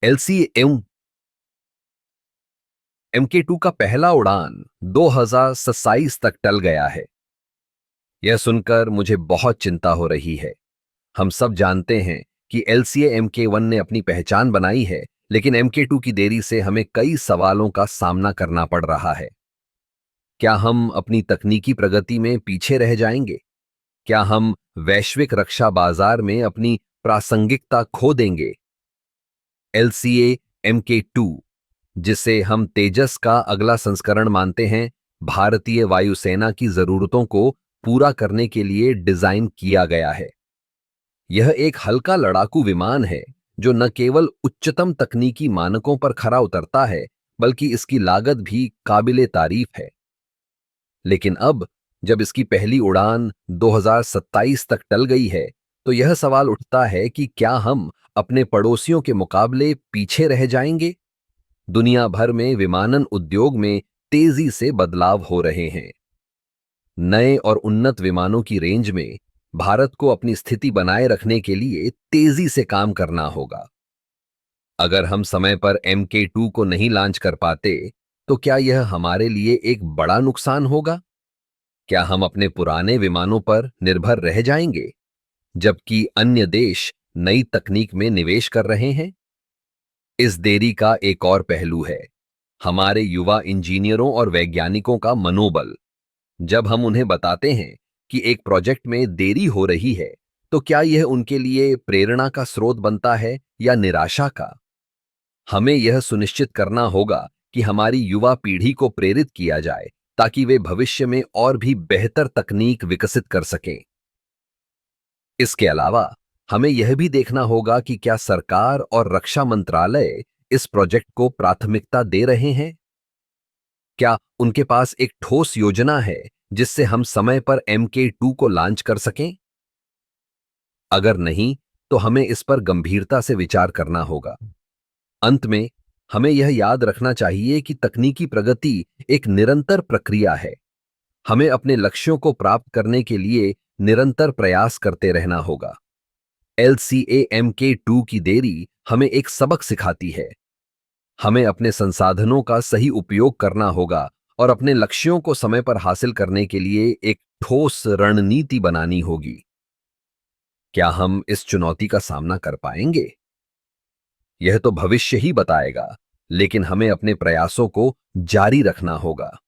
LCM MK2 का पहला उड़ान 2027 तक टल गया है। यह सुनकर मुझे बहुत चिंता हो रही है। हम सब जानते हैं कि LCA MK1 ने अपनी पहचान बनाई है, लेकिन MK2 की देरी से हमें कई सवालों का सामना करना पड़ रहा है। क्या हम अपनी तकनीकी प्रगति में पीछे रह जाएंगे? क्या हम वैश्विक रक्षा बाजार में अपनी प्रासंगिकता खो देंगे? LCA MK2, जिसे हम तेजस का अगला संस्करण मानते हैं, भारतीय वायुसेना की जरूरतों को पूरा करने के लिए डिजाइन किया गया है। यह एक हल्का लड़ाकू विमान है जो न केवल उच्चतम तकनीकी मानकों पर खरा उतरता है, बल्कि इसकी लागत भी काबिले तारीफ है। लेकिन अब जब इसकी पहली उड़ान 2027 तक टल गई है, तो यह सवाल उठता है कि क्या हम अपने पड़ोसियों के मुकाबले पीछे रह जाएंगे? दुनिया भर में विमानन उद्योग में तेजी से बदलाव हो रहे हैं। नए और उन्नत विमानों की रेंज में भारत को अपनी स्थिति बनाए रखने के लिए तेजी से काम करना होगा। अगर हम समय पर MK2 को नहीं लॉन्च कर पाते, तो क्या यह हमारे लिए एक बड़ा नुकसान होगा? क्या हम अपने पुराने विमानों पर निर्भर रह जाएंगे, जबकि अन्य देश नई तकनीक में निवेश कर रहे हैं? इस देरी का एक और पहलू है हमारे युवा इंजीनियरों और वैज्ञानिकों का मनोबल। जब हम उन्हें बताते हैं कि एक प्रोजेक्ट में देरी हो रही है, तो क्या यह उनके लिए प्रेरणा का स्रोत बनता है या निराशा का? हमें यह सुनिश्चित करना होगा कि हमारी युवा पीढ़ी को प्रेरित किया जाए, ताकि वे भविष्य में और भी बेहतर तकनीक विकसित कर सकें। इसके अलावा हमें यह भी देखना होगा कि क्या सरकार और रक्षा मंत्रालय इस प्रोजेक्ट को प्राथमिकता दे रहे हैं। क्या उनके पास एक ठोस योजना है जिससे हम समय पर MK2 को लॉन्च कर सकें? अगर नहीं, तो हमें इस पर गंभीरता से विचार करना होगा। अंत में हमें यह याद रखना चाहिए कि तकनीकी प्रगति एक निरंतर प्रक्रिया है। हमें अपने लक्ष्यों को प्राप्त करने के लिए निरंतर प्रयास करते रहना होगा। LCA MK2 की देरी हमें एक सबक सिखाती है। हमें अपने संसाधनों का सही उपयोग करना होगा और अपने लक्ष्यों को समय पर हासिल करने के लिए एक ठोस रणनीति बनानी होगी। क्या हम इस चुनौती का सामना कर पाएंगे? यह तो भविष्य ही बताएगा, लेकिन हमें अपने प्रयासों को जारी रखना होगा।